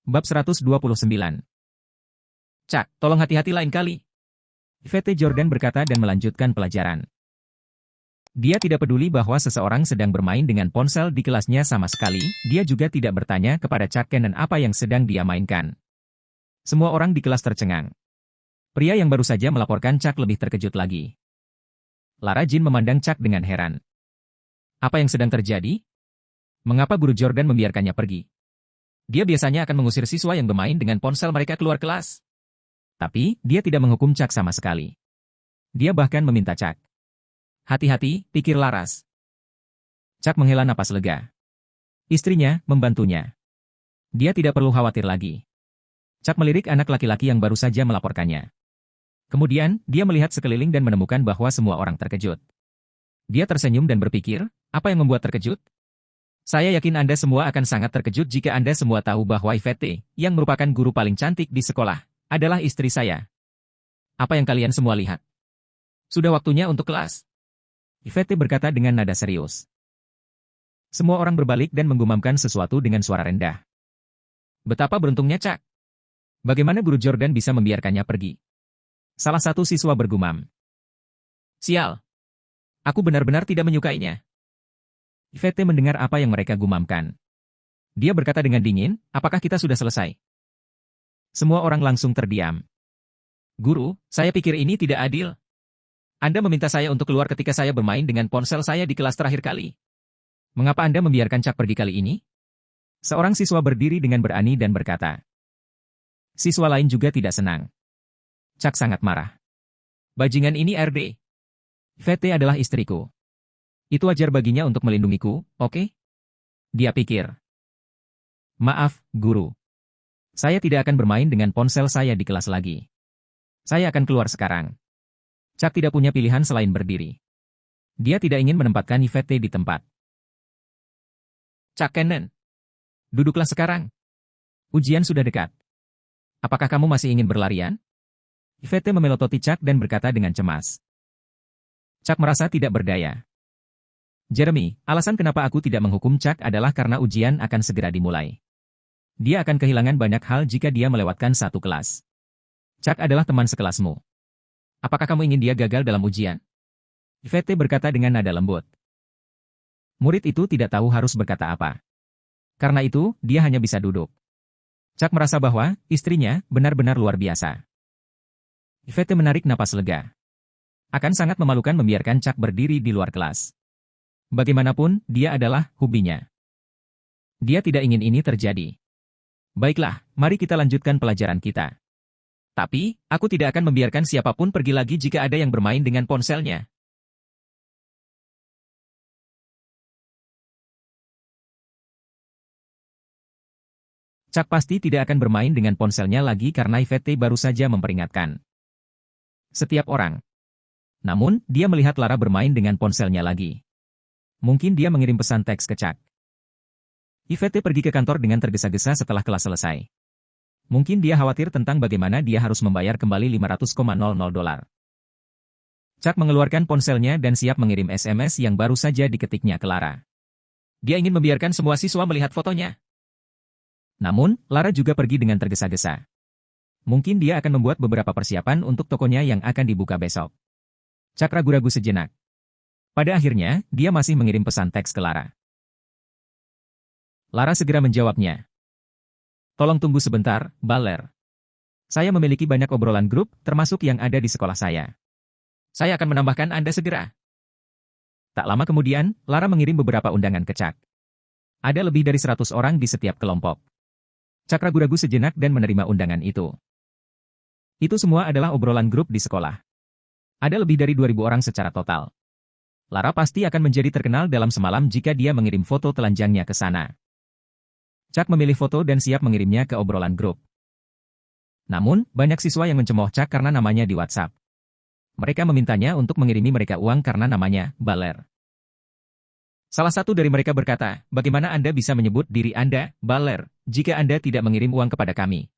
Bab 129. Cak, tolong hati-hati lain kali. VT Jordan berkata dan melanjutkan pelajaran. Dia tidak peduli bahwa seseorang sedang bermain dengan ponsel di kelasnya sama sekali, dia juga tidak bertanya kepada Chuck Cannon apa yang sedang dia mainkan. Semua orang di kelas tercengang. Pria yang baru saja melaporkan Chuck lebih terkejut lagi. Lara Jean memandang Chuck dengan heran. Apa yang sedang terjadi? Mengapa guru Jordan membiarkannya pergi? Dia biasanya akan mengusir siswa yang bermain dengan ponsel mereka keluar kelas. Tapi, dia tidak menghukum Chuck sama sekali. Dia bahkan meminta Chuck. Hati-hati, pikir Laras. Chuck menghela napas lega. Istrinya membantunya. Dia tidak perlu khawatir lagi. Chuck melirik anak laki-laki yang baru saja melaporkannya. Kemudian, dia melihat sekeliling dan menemukan bahwa semua orang terkejut. Dia tersenyum dan berpikir, apa yang membuat terkejut? Saya yakin Anda semua akan sangat terkejut jika Anda semua tahu bahwa Yvette, yang merupakan guru paling cantik di sekolah, adalah istri saya. Apa yang kalian semua lihat? Sudah waktunya untuk kelas. Yvette berkata dengan nada serius. Semua orang berbalik dan menggumamkan sesuatu dengan suara rendah. Betapa beruntungnya Chuck. Bagaimana guru Jordan bisa membiarkannya pergi? Salah satu siswa bergumam. Sial. Aku benar-benar tidak menyukainya. Yvette mendengar apa yang mereka gumamkan. Dia berkata dengan dingin, apakah kita sudah selesai? Semua orang langsung terdiam. Guru, saya pikir ini tidak adil. Anda meminta saya untuk keluar ketika saya bermain dengan ponsel saya di kelas terakhir kali. Mengapa Anda membiarkan Chuck pergi kali ini? Seorang siswa berdiri dengan berani dan berkata. Siswa lain juga tidak senang. Chuck sangat marah. Bajingan ini RD. Yvette adalah istriku. Itu wajar baginya untuk melindungiku, oke? Dia pikir. Maaf, guru. Saya tidak akan bermain dengan ponsel saya di kelas lagi. Saya akan keluar sekarang. Chuck tidak punya pilihan selain berdiri. Dia tidak ingin menempatkan Yvette di tempat. Chuck Cannon. Duduklah sekarang. Ujian sudah dekat. Apakah kamu masih ingin berlarian? Yvette memelototi Chuck dan berkata dengan cemas. Chuck merasa tidak berdaya. Jeremy, alasan kenapa aku tidak menghukum Chuck adalah karena ujian akan segera dimulai. Dia akan kehilangan banyak hal jika dia melewatkan satu kelas. Chuck adalah teman sekelasmu. Apakah kamu ingin dia gagal dalam ujian? Yvette berkata dengan nada lembut. Murid itu tidak tahu harus berkata apa. Karena itu, dia hanya bisa duduk. Chuck merasa bahwa istrinya benar-benar luar biasa. Yvette menarik napas lega. Akan sangat memalukan membiarkan Chuck berdiri di luar kelas. Bagaimanapun, dia adalah hobinya. Dia tidak ingin ini terjadi. Baiklah, mari kita lanjutkan pelajaran kita. Tapi, aku tidak akan membiarkan siapapun pergi lagi jika ada yang bermain dengan ponselnya. Chuck pasti tidak akan bermain dengan ponselnya lagi karena Yvette baru saja memperingatkan. Setiap orang. Namun, dia melihat Lara bermain dengan ponselnya lagi. Mungkin dia mengirim pesan teks ke Chuck. Yvette pergi ke kantor dengan tergesa-gesa setelah kelas selesai. Mungkin dia khawatir tentang bagaimana dia harus membayar kembali $500,000. Chuck mengeluarkan ponselnya dan siap mengirim SMS yang baru saja diketiknya ke Lara. Dia ingin membiarkan semua siswa melihat fotonya. Namun, Lara juga pergi dengan tergesa-gesa. Mungkin dia akan membuat beberapa persiapan untuk tokonya yang akan dibuka besok. Chuck ragu-ragu sejenak. Pada akhirnya, dia masih mengirim pesan teks ke Lara. Lara segera menjawabnya. Tolong tunggu sebentar, Baler. Saya memiliki banyak obrolan grup, termasuk yang ada di sekolah saya. Saya akan menambahkan Anda segera. Tak lama kemudian, Lara mengirim beberapa undangan ke Chuck. Ada lebih dari 100 orang di setiap kelompok. Chuck ragu-ragu sejenak dan menerima undangan itu. Itu semua adalah obrolan grup di sekolah. Ada lebih dari 2.000 orang secara total. Lara pasti akan menjadi terkenal dalam semalam jika dia mengirim foto telanjangnya ke sana. Chuck memilih foto dan siap mengirimnya ke obrolan grup. Namun, banyak siswa yang mencemooh Chuck karena namanya di WhatsApp. Mereka memintanya untuk mengirimi mereka uang karena namanya Baler. Salah satu dari mereka berkata, bagaimana Anda bisa menyebut diri Anda, Baler, jika Anda tidak mengirim uang kepada kami?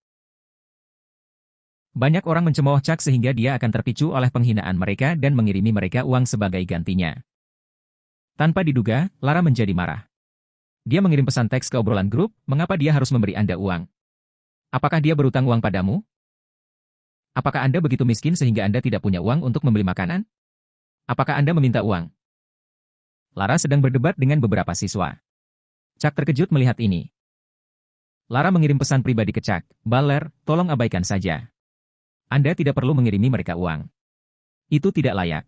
Banyak orang mencemooh Chuck sehingga dia akan terpicu oleh penghinaan mereka dan mengirimi mereka uang sebagai gantinya. Tanpa diduga, Lara menjadi marah. Dia mengirim pesan teks ke obrolan grup, mengapa dia harus memberi Anda uang? Apakah dia berutang uang padamu? Apakah Anda begitu miskin sehingga Anda tidak punya uang untuk membeli makanan? Apakah Anda meminta uang? Lara sedang berdebat dengan beberapa siswa. Chuck terkejut melihat ini. Lara mengirim pesan pribadi ke Chuck, "Baler, tolong abaikan saja. Anda tidak perlu mengirimi mereka uang. Itu tidak layak."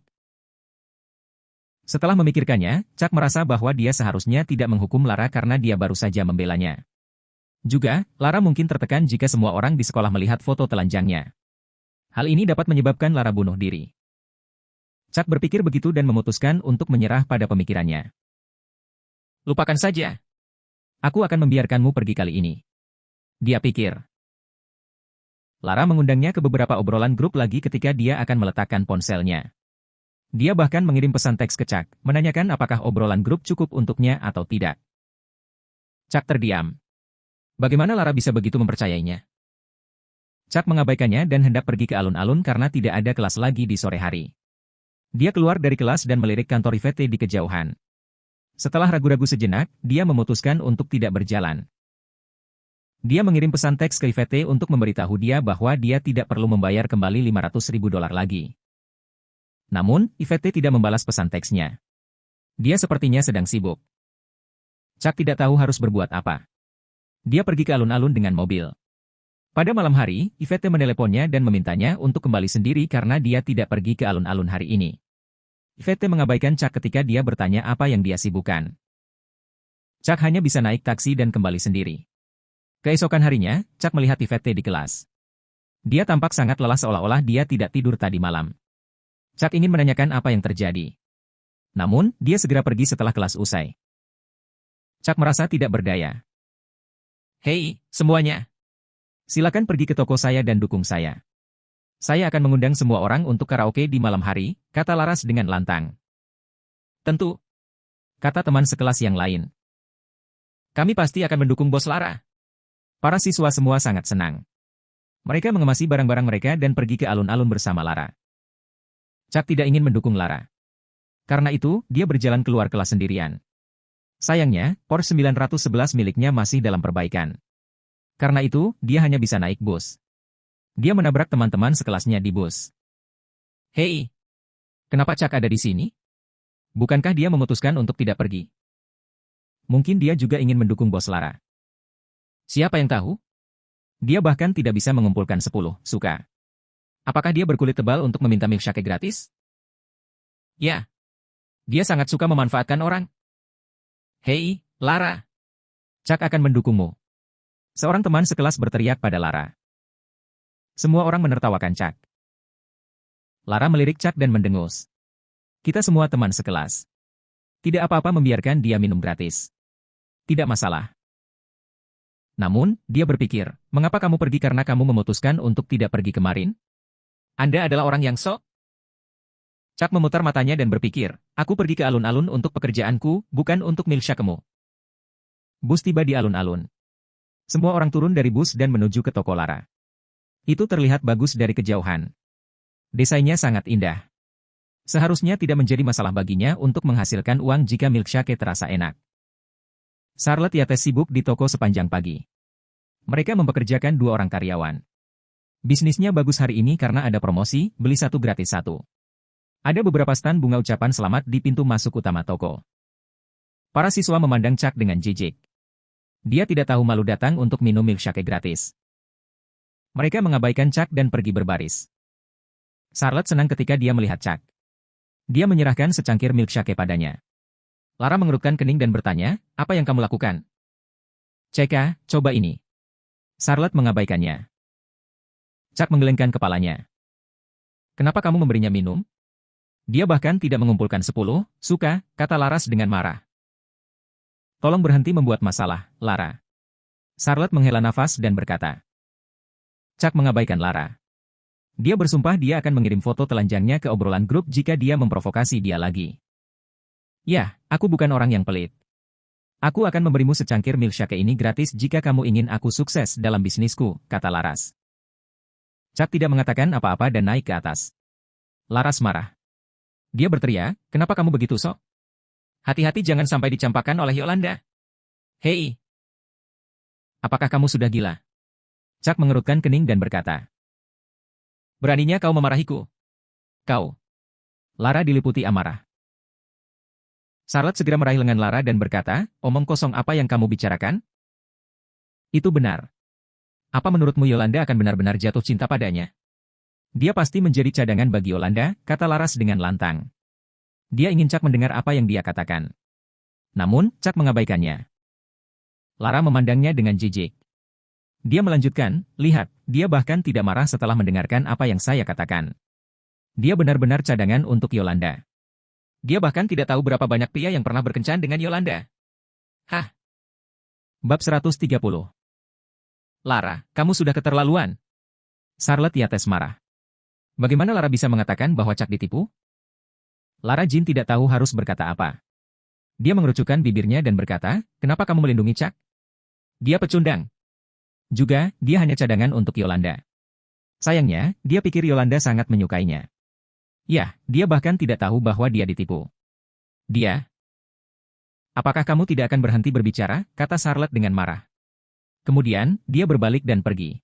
Setelah memikirkannya, Chuck merasa bahwa dia seharusnya tidak menghukum Lara karena dia baru saja membelanya. Juga, Lara mungkin tertekan jika semua orang di sekolah melihat foto telanjangnya. Hal ini dapat menyebabkan Lara bunuh diri. Chuck berpikir begitu dan memutuskan untuk menyerah pada pemikirannya. "Lupakan saja. Aku akan membiarkanmu pergi kali ini," dia pikir. Lara mengundangnya ke beberapa obrolan grup lagi ketika dia akan meletakkan ponselnya. Dia bahkan mengirim pesan teks ke Chuck, menanyakan apakah obrolan grup cukup untuknya atau tidak. Chuck terdiam. Bagaimana Lara bisa begitu mempercayainya? Chuck mengabaikannya dan hendak pergi ke alun-alun karena tidak ada kelas lagi di sore hari. Dia keluar dari kelas dan melirik kantor Yvette di kejauhan. Setelah ragu-ragu sejenak, dia memutuskan untuk tidak berjalan. Dia mengirim pesan teks ke Yvette untuk memberitahu dia bahwa dia tidak perlu membayar kembali $500.000 lagi. Namun, Yvette tidak membalas pesan teksnya. Dia sepertinya sedang sibuk. Chuck tidak tahu harus berbuat apa. Dia pergi ke alun-alun dengan mobil. Pada malam hari, Yvette meneleponnya dan memintanya untuk kembali sendiri karena dia tidak pergi ke alun-alun hari ini. Yvette mengabaikan Chuck ketika dia bertanya apa yang dia sibukkan. Chuck hanya bisa naik taksi dan kembali sendiri. Keesokan harinya, Chuck melihat Yvette di kelas. Dia tampak sangat lelah seolah-olah dia tidak tidur tadi malam. Chuck ingin menanyakan apa yang terjadi. Namun, dia segera pergi setelah kelas usai. Chuck merasa tidak berdaya. "Hei, semuanya. Silakan pergi ke toko saya dan dukung saya. Saya akan mengundang semua orang untuk karaoke di malam hari," kata Laras dengan lantang. "Tentu," kata teman sekelas yang lain. "Kami pasti akan mendukung Bos Lara." Para siswa semua sangat senang. Mereka mengemasi barang-barang mereka dan pergi ke alun-alun bersama Lara. Chuck tidak ingin mendukung Lara. Karena itu, dia berjalan keluar kelas sendirian. Sayangnya, Porsche 911 miliknya masih dalam perbaikan. Karena itu, dia hanya bisa naik bus. Dia menabrak teman-teman sekelasnya di bus. "Hei, kenapa Chuck ada di sini? Bukankah dia memutuskan untuk tidak pergi?" Mungkin dia juga ingin mendukung Bos Lara. Siapa yang tahu? Dia bahkan tidak bisa mengumpulkan 10 suka. Apakah dia berkulit tebal untuk meminta milkshake gratis? Ya, dia sangat suka memanfaatkan orang. "Hei, Lara, Chuck akan mendukungmu." Seorang teman sekelas berteriak pada Lara. Semua orang menertawakan Chuck. Lara melirik Chuck dan mendengus. "Kita semua teman sekelas. Tidak apa-apa membiarkan dia minum gratis. Tidak masalah." Namun, dia berpikir, mengapa kamu pergi karena kamu memutuskan untuk tidak pergi kemarin? Anda adalah orang yang sok? Chuck memutar matanya dan berpikir, aku pergi ke alun-alun untuk pekerjaanku, bukan untuk milkshake-mu. Bus tiba di alun-alun. Semua orang turun dari bus dan menuju ke toko Lara. Itu terlihat bagus dari kejauhan. Desainnya sangat indah. Seharusnya tidak menjadi masalah baginya untuk menghasilkan uang jika milkshake terasa enak. Charlotte Yates sibuk di toko sepanjang pagi. Mereka mempekerjakan 2 orang karyawan. Bisnisnya bagus hari ini karena ada promosi, beli 1 gratis 1. Ada beberapa stan bunga ucapan selamat di pintu masuk utama toko. Para siswa memandang Chuck dengan jijik. Dia tidak tahu malu datang untuk minum milkshake gratis. Mereka mengabaikan Chuck dan pergi berbaris. Charlotte senang ketika dia melihat Chuck. Dia menyerahkan secangkir milkshake padanya. Lara mengerutkan kening dan bertanya, apa yang kamu lakukan? "Ceka, coba ini." Charlotte mengabaikannya. Chuck menggelengkan kepalanya. "Kenapa kamu memberinya minum?" Dia bahkan tidak mengumpulkan 10 suka, kata Laras dengan marah. "Tolong berhenti membuat masalah, Lara." Charlotte menghela nafas dan berkata. Chuck mengabaikan Lara. Dia bersumpah dia akan mengirim foto telanjangnya ke obrolan grup jika dia memprovokasi dia lagi. "Ya, aku bukan orang yang pelit. Aku akan memberimu secangkir milkshake ini gratis jika kamu ingin aku sukses dalam bisnisku," kata Laras. Chuck tidak mengatakan apa-apa dan naik ke atas. Laras marah. Dia berteriak, "Kenapa kamu begitu sok? Hati-hati jangan sampai dicampakkan oleh Yolanda. Hei! Apakah kamu sudah gila? Chuck mengerutkan kening dan berkata, "Beraninya kau memarahiku? Kau." Lara diliputi amarah. Charlotte segera meraih lengan Lara dan berkata, "Omong kosong apa yang kamu bicarakan? Itu benar. Apa menurutmu Yolanda akan benar-benar jatuh cinta padanya? Dia pasti menjadi cadangan bagi Yolanda," kata Laras dengan lantang. Dia ingin Chuck mendengar apa yang dia katakan. Namun, Chuck mengabaikannya. Lara memandangnya dengan jijik. Dia melanjutkan, "Lihat, dia bahkan tidak marah setelah mendengarkan apa yang saya katakan. Dia benar-benar cadangan untuk Yolanda. Dia bahkan tidak tahu berapa banyak pria yang pernah berkencan dengan Yolanda." Hah? Bab 130. Lara, kamu sudah keterlaluan. Charlotte Yates marah. Bagaimana Lara bisa mengatakan bahwa Chuck ditipu? Lara Jean tidak tahu harus berkata apa. Dia mengerucutkan bibirnya dan berkata, "Kenapa kamu melindungi Chuck? Dia pecundang. Juga, dia hanya cadangan untuk Yolanda. Sayangnya, dia pikir Yolanda sangat menyukainya. Ya, dia bahkan tidak tahu bahwa dia ditipu. Dia..." "Apakah kamu tidak akan berhenti berbicara?" kata Charlotte dengan marah. Kemudian, dia berbalik dan pergi.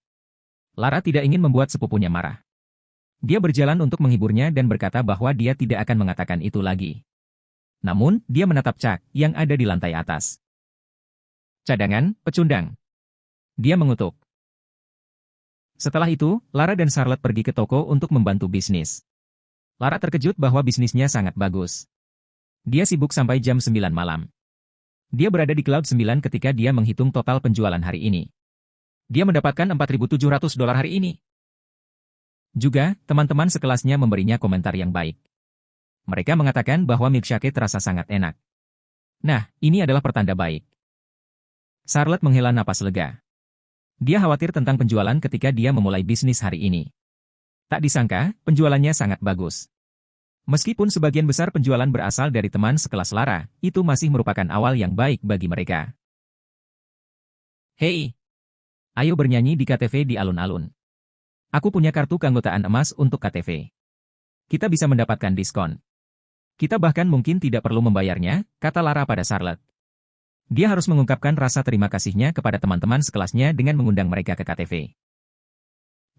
Lara tidak ingin membuat sepupunya marah. Dia berjalan untuk menghiburnya dan berkata bahwa dia tidak akan mengatakan itu lagi. Namun, dia menatap Chuck yang ada di lantai atas. "Cadangan, pecundang." Dia mengutuk. Setelah itu, Lara dan Charlotte pergi ke toko untuk membantu bisnis. Lara terkejut bahwa bisnisnya sangat bagus. Dia sibuk sampai jam 9 malam. Dia berada di Cloud 9 ketika dia menghitung total penjualan hari ini. Dia mendapatkan $4.700 hari ini. Juga, teman-teman sekelasnya memberinya komentar yang baik. Mereka mengatakan bahwa milkshake terasa sangat enak. Nah, ini adalah pertanda baik. Charlotte menghela napas lega. Dia khawatir tentang penjualan ketika dia memulai bisnis hari ini. Tak disangka, penjualannya sangat bagus. Meskipun sebagian besar penjualan berasal dari teman sekelas Lara, itu masih merupakan awal yang baik bagi mereka. "Hei, ayo bernyanyi di KTV di alun-alun. Aku punya kartu keanggotaan emas untuk KTV. Kita bisa mendapatkan diskon. Kita bahkan mungkin tidak perlu membayarnya," kata Lara pada Charlotte. Dia harus mengungkapkan rasa terima kasihnya kepada teman-teman sekelasnya dengan mengundang mereka ke KTV.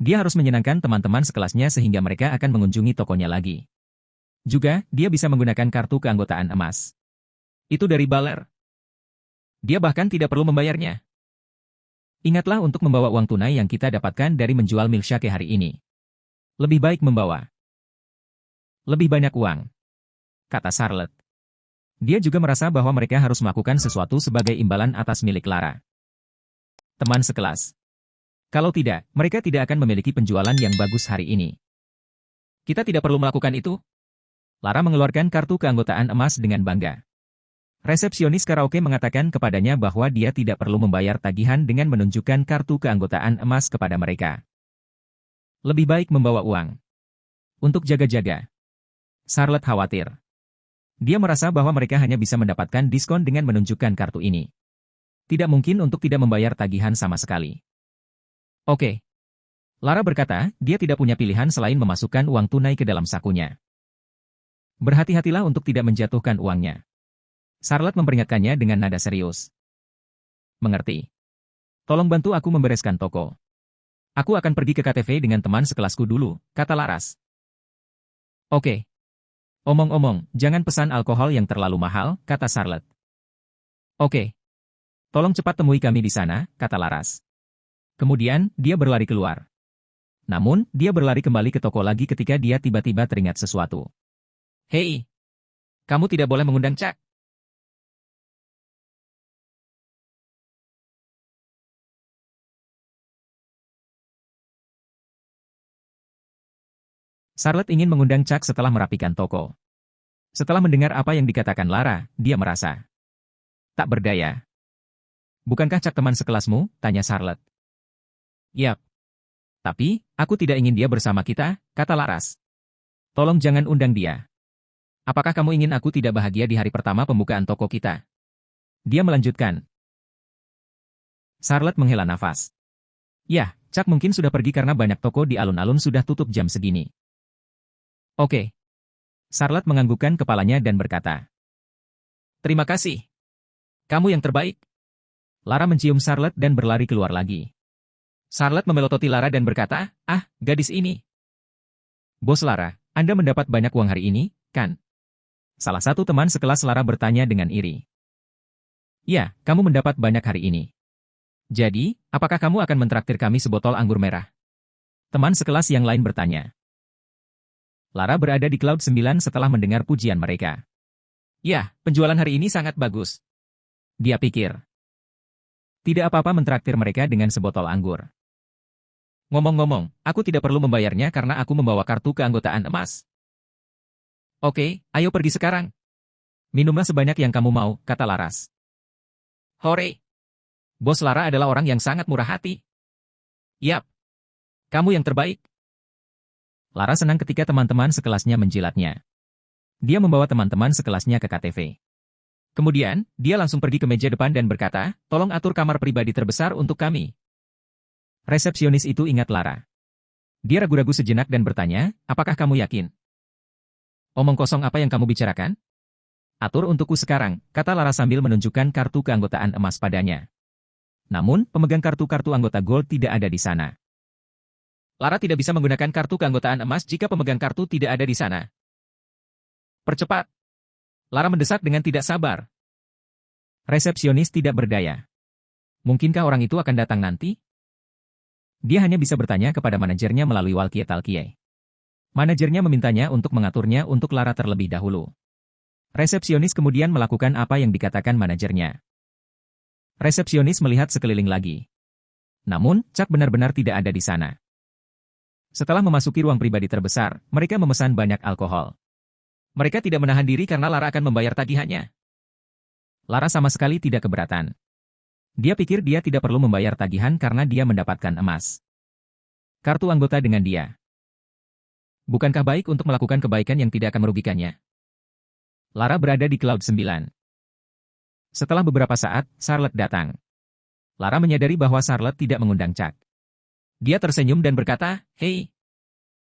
Dia harus menyenangkan teman-teman sekelasnya sehingga mereka akan mengunjungi tokonya lagi. Juga, dia bisa menggunakan kartu keanggotaan emas. Itu dari Baler. Dia bahkan tidak perlu membayarnya. Ingatlah untuk membawa uang tunai yang kita dapatkan dari menjual milkshake hari ini. Lebih baik membawa lebih banyak uang, kata Charlotte. Dia juga merasa bahwa mereka harus melakukan sesuatu sebagai imbalan atas milik Lara. Teman sekelas. Kalau tidak, mereka tidak akan memiliki penjualan yang bagus hari ini. Kita tidak perlu melakukan itu. Lara mengeluarkan kartu keanggotaan emas dengan bangga. Resepsionis karaoke mengatakan kepadanya bahwa dia tidak perlu membayar tagihan dengan menunjukkan kartu keanggotaan emas kepada mereka. Lebih baik membawa uang. Untuk jaga-jaga. Charlotte khawatir. Dia merasa bahwa mereka hanya bisa mendapatkan diskon dengan menunjukkan kartu ini. Tidak mungkin untuk tidak membayar tagihan sama sekali. Oke. Lara berkata, dia tidak punya pilihan selain memasukkan uang tunai ke dalam sakunya. Berhati-hatilah untuk tidak menjatuhkan uangnya. Charlotte memperingatkannya dengan nada serius. Mengerti. Tolong bantu aku membereskan toko. Aku akan pergi ke KTV dengan teman sekelasku dulu, kata Laras. Oke. Omong-omong, jangan pesan alkohol yang terlalu mahal, kata Charlotte. Oke. Tolong cepat temui kami di sana, kata Laras. Kemudian, dia berlari keluar. Namun, dia berlari kembali ke toko lagi ketika dia tiba-tiba teringat sesuatu. Hei, kamu tidak boleh mengundang Chuck. Charlotte ingin mengundang Chuck setelah merapikan toko. Setelah mendengar apa yang dikatakan Lara, dia merasa tak berdaya. Bukankah Chuck teman sekelasmu? Tanya Charlotte. Yap. Tapi, aku tidak ingin dia bersama kita, kata Laras. Tolong jangan undang dia. Apakah kamu ingin aku tidak bahagia di hari pertama pembukaan toko kita? Dia melanjutkan. Charlotte menghela nafas. Ya, Chuck mungkin sudah pergi karena banyak toko di alun-alun sudah tutup jam segini. Oke. Charlotte menganggukkan kepalanya dan berkata. Terima kasih. Kamu yang terbaik. Lara mencium Charlotte dan berlari keluar lagi. Charlotte memelototi Lara dan berkata, "Ah, gadis ini. Bos Lara, Anda mendapat banyak uang hari ini, kan?" Salah satu teman sekelas Lara bertanya dengan iri. "Ya, kamu mendapat banyak hari ini. Jadi, apakah kamu akan mentraktir kami sebotol anggur merah?" Teman sekelas yang lain bertanya. Lara berada di Cloud 9 setelah mendengar pujian mereka. "Ya, penjualan hari ini sangat bagus," dia pikir. Tidak apa-apa mentraktir mereka dengan sebotol anggur. "Ngomong-ngomong, aku tidak perlu membayarnya karena aku membawa kartu keanggotaan emas." "Oke, ayo pergi sekarang. Minumlah sebanyak yang kamu mau," kata Laras. "Hore! Bos Lara adalah orang yang sangat murah hati." "Yap, kamu yang terbaik." Lara senang ketika teman-teman sekelasnya menjilatnya. Dia membawa teman-teman sekelasnya ke KTV. Kemudian, dia langsung pergi ke meja depan dan berkata, "Tolong atur kamar pribadi terbesar untuk kami." Resepsionis itu ingat Lara. Dia ragu-ragu sejenak dan bertanya, "Apakah kamu yakin? Omong kosong apa yang kamu bicarakan?" "Atur untukku sekarang," kata Lara sambil menunjukkan kartu keanggotaan emas padanya. Namun, pemegang kartu-kartu anggota Gold tidak ada di sana. Lara tidak bisa menggunakan kartu keanggotaan emas jika pemegang kartu tidak ada di sana. "Percepat!" Lara mendesak dengan tidak sabar. Resepsionis tidak berdaya. Mungkinkah orang itu akan datang nanti? Dia hanya bisa bertanya kepada manajernya melalui walkie-talkie. Manajernya memintanya untuk mengaturnya untuk Lara terlebih dahulu. Resepsionis kemudian melakukan apa yang dikatakan manajernya. Resepsionis melihat sekeliling lagi. Namun, Chuck benar-benar tidak ada di sana. Setelah memasuki ruang pribadi terbesar, mereka memesan banyak alkohol. Mereka tidak menahan diri karena Lara akan membayar tagihannya. Lara sama sekali tidak keberatan. Dia pikir dia tidak perlu membayar tagihan karena dia mendapatkan emas. Kartu anggota dengan dia. Bukankah baik untuk melakukan kebaikan yang tidak akan merugikannya? Lara berada di Cloud 9. Setelah beberapa saat, Charlotte datang. Lara menyadari bahwa Charlotte tidak mengundang Chuck. Dia tersenyum dan berkata, "Hei,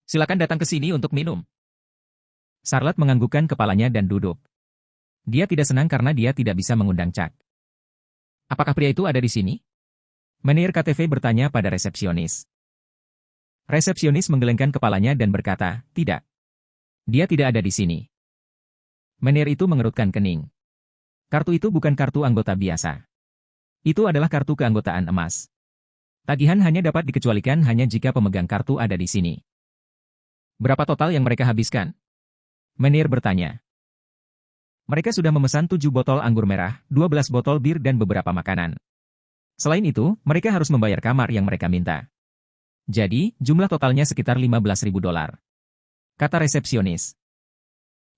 silakan datang ke sini untuk minum." Charlotte menganggukkan kepalanya dan duduk. Dia tidak senang karena dia tidak bisa mengundang Chuck. "Apakah pria itu ada di sini?" Manajer KTV bertanya pada resepsionis. Resepsionis menggelengkan kepalanya dan berkata, "Tidak. Dia tidak ada di sini." Manajer itu mengerutkan kening. Kartu itu bukan kartu anggota biasa. Itu adalah kartu keanggotaan emas. Tagihan hanya dapat dikecualikan hanya jika pemegang kartu ada di sini. "Berapa total yang mereka habiskan?" Manajer bertanya. Mereka sudah memesan 7 botol anggur merah, 12 botol bir dan beberapa makanan. Selain itu, mereka harus membayar kamar yang mereka minta. Jadi, jumlah totalnya sekitar $15.000. Kata resepsionis.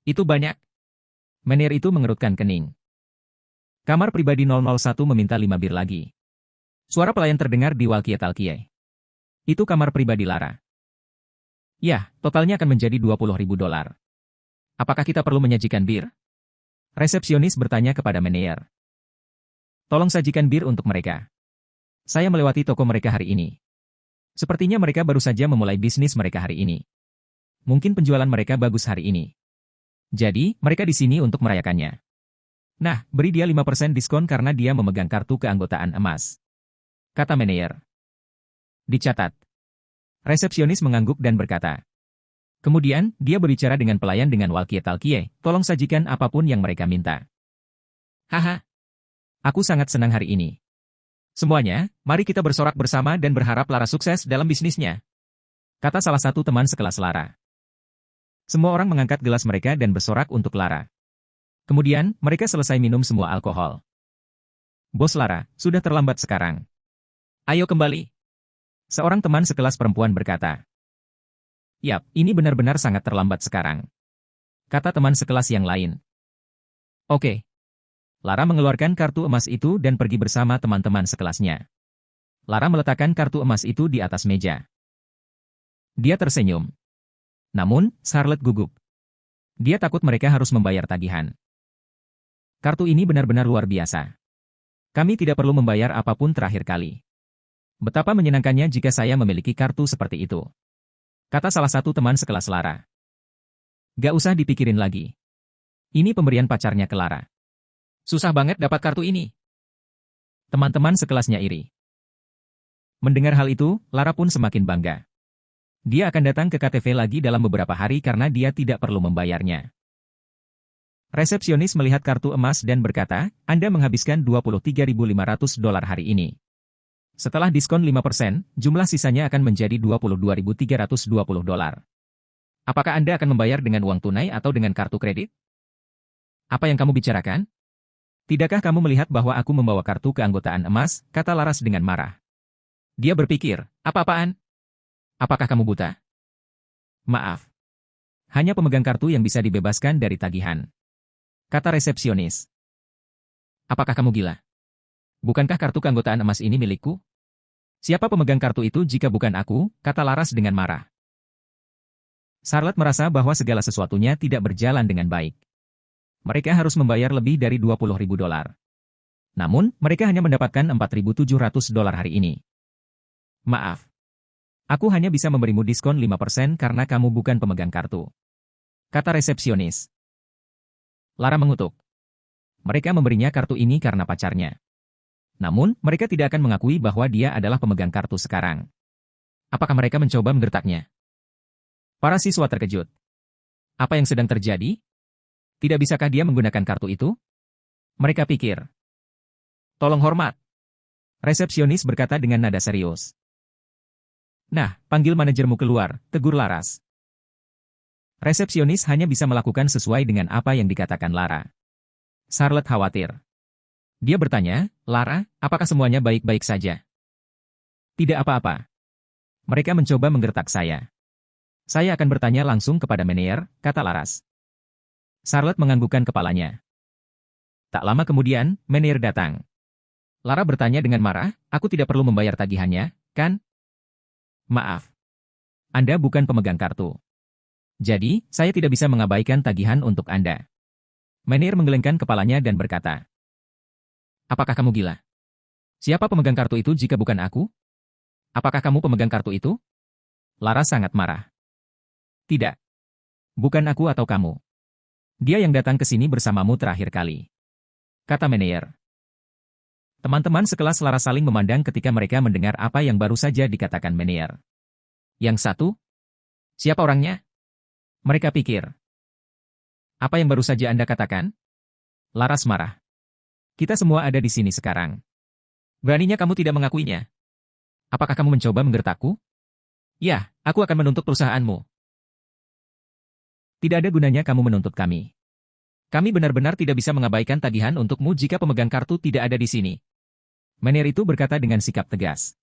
"Itu banyak." Manajer itu mengerutkan kening. Kamar pribadi 001 meminta 5 bir lagi. Suara pelayan terdengar di walkie-talkie. "Itu kamar pribadi Lara." "Ya, totalnya akan menjadi $20.000. Apakah kita perlu menyajikan bir?" Resepsionis bertanya kepada manajer. "Tolong sajikan bir untuk mereka. Saya melewati toko mereka hari ini. Sepertinya mereka baru saja memulai bisnis mereka hari ini. Mungkin penjualan mereka bagus hari ini. Jadi, mereka di sini untuk merayakannya. Nah, beri dia 5% diskon karena dia memegang kartu keanggotaan emas," kata manajer. "Dicatat." Resepsionis mengangguk dan berkata. Kemudian, dia berbicara dengan pelayan dengan walkie-talkie, "Tolong sajikan apapun yang mereka minta." "Haha. Aku sangat senang hari ini. Semuanya, mari kita bersorak bersama dan berharap Lara sukses dalam bisnisnya," kata salah satu teman sekelas Lara. Semua orang mengangkat gelas mereka dan bersorak untuk Lara. Kemudian, mereka selesai minum semua alkohol. "Bos Lara, sudah terlambat sekarang. Ayo kembali." Seorang teman sekelas perempuan berkata. "Yap, ini benar-benar sangat terlambat sekarang," kata teman sekelas yang lain. "Oke." Lara mengeluarkan kartu emas itu dan pergi bersama teman-teman sekelasnya. Lara meletakkan kartu emas itu di atas meja. Dia tersenyum. Namun, Charlotte gugup. Dia takut mereka harus membayar tagihan. "Kartu ini benar-benar luar biasa. Kami tidak perlu membayar apapun terakhir kali. Betapa menyenangkannya jika saya memiliki kartu seperti itu," kata salah satu teman sekelas Lara. "Gak usah dipikirin lagi. Ini pemberian pacarnya ke Lara. Susah banget dapat kartu ini." Teman-teman sekelasnya iri. Mendengar hal itu, Lara pun semakin bangga. Dia akan datang ke KTV lagi dalam beberapa hari karena dia tidak perlu membayarnya. Resepsionis melihat kartu emas dan berkata, Anda menghabiskan $23.500 hari ini. Setelah diskon 5%, jumlah sisanya akan menjadi $22.320. Apakah Anda akan membayar dengan uang tunai atau dengan kartu kredit? Apa yang kamu bicarakan? Tidakkah kamu melihat bahwa aku membawa kartu keanggotaan emas, kata Laras dengan marah. Dia berpikir, apa-apaan? Apakah kamu buta? Maaf. Hanya pemegang kartu yang bisa dibebaskan dari tagihan. Kata resepsionis. Apakah kamu gila? Bukankah kartu keanggotaan emas ini milikku? Siapa pemegang kartu itu jika bukan aku, kata Laras dengan marah. Charlotte merasa bahwa segala sesuatunya tidak berjalan dengan baik. Mereka harus membayar lebih dari $20.000. Namun, mereka hanya mendapatkan $4.700 hari ini. Maaf. Aku hanya bisa memberimu diskon 5% karena kamu bukan pemegang kartu. Kata resepsionis. Lara mengutuk. Mereka memberinya kartu ini karena pacarnya. Namun, mereka tidak akan mengakui bahwa dia adalah pemegang kartu sekarang. Apakah mereka mencoba menggertaknya? Para siswa terkejut. Apa yang sedang terjadi? Tidak bisakah dia menggunakan kartu itu? Mereka pikir. Tolong hormat. Resepsionis berkata dengan nada serius. Nah, panggil manajermu keluar, tegur Laras. Resepsionis hanya bisa melakukan sesuai dengan apa yang dikatakan Lara. Charlotte khawatir. Dia bertanya, Lara, apakah semuanya baik-baik saja? Tidak apa-apa. Mereka mencoba menggertak saya. Saya akan bertanya langsung kepada manajer, kata Laras. Charlotte menganggukkan kepalanya. Tak lama kemudian, manajer datang. Lara bertanya dengan marah, aku tidak perlu membayar tagihannya, kan? Maaf. Anda bukan pemegang kartu. Jadi, saya tidak bisa mengabaikan tagihan untuk Anda. Manajer menggelengkan kepalanya dan berkata. Apakah kamu gila? Siapa pemegang kartu itu jika bukan aku? Apakah kamu pemegang kartu itu? Lara sangat marah. Tidak. Bukan aku atau kamu. Dia yang datang ke sini bersamamu terakhir kali. Kata manajer. Teman-teman sekelas Lara saling memandang ketika mereka mendengar apa yang baru saja dikatakan manajer. Yang satu? Siapa orangnya? Mereka pikir. Apa yang baru saja Anda katakan? Laras marah. Kita semua ada di sini sekarang. Beraninya kamu tidak mengakuinya? Apakah kamu mencoba menggertakku? Ya, aku akan menuntut perusahaanmu. Tidak ada gunanya kamu menuntut kami. Kami benar-benar tidak bisa mengabaikan tagihan untukmu jika pemegang kartu tidak ada di sini. Manajer itu berkata dengan sikap tegas.